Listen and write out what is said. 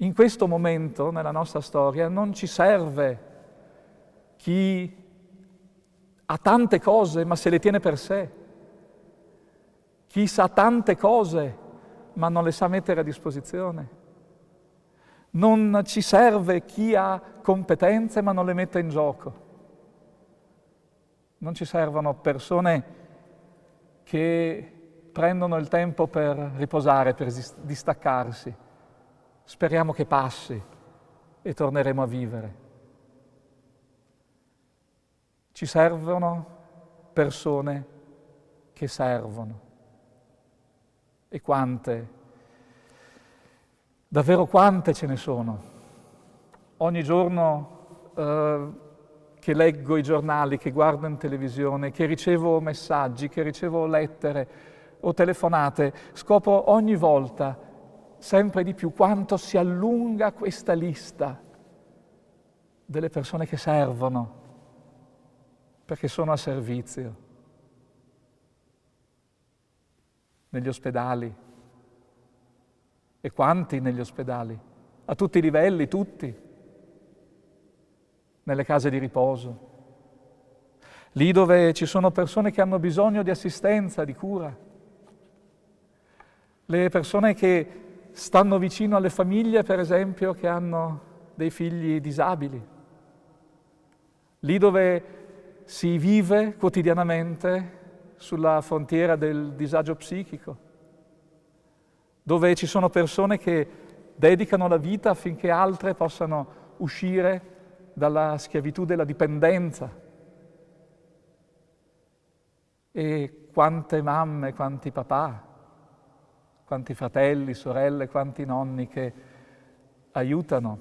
In questo momento, nella nostra storia, non ci serve chi ha tante cose ma se le tiene per sé, chi sa tante cose ma non le sa mettere a disposizione. Non ci serve chi ha competenze ma non le mette in gioco. Non ci servono persone che prendono il tempo per riposare, per distaccarsi. Speriamo che passi e torneremo a vivere. Ci servono persone che servono. E quante, davvero quante ce ne sono. Ogni giorno che leggo i giornali, che guardo in televisione, che ricevo messaggi, che ricevo lettere o telefonate, scopro ogni volta sempre di più quanto si allunga questa lista delle persone che servono, perché sono a servizio. Negli ospedali. E quanti negli ospedali? A tutti i livelli, tutti. Nelle case di riposo. Lì dove ci sono persone che hanno bisogno di assistenza, di cura. Le persone che stanno vicino alle famiglie, per esempio, che hanno dei figli disabili. Lì dove si vive quotidianamente sulla frontiera del disagio psichico, dove ci sono persone che dedicano la vita affinché altre possano uscire dalla schiavitù della dipendenza. E quante mamme, quanti papà, quanti fratelli, sorelle, quanti nonni che aiutano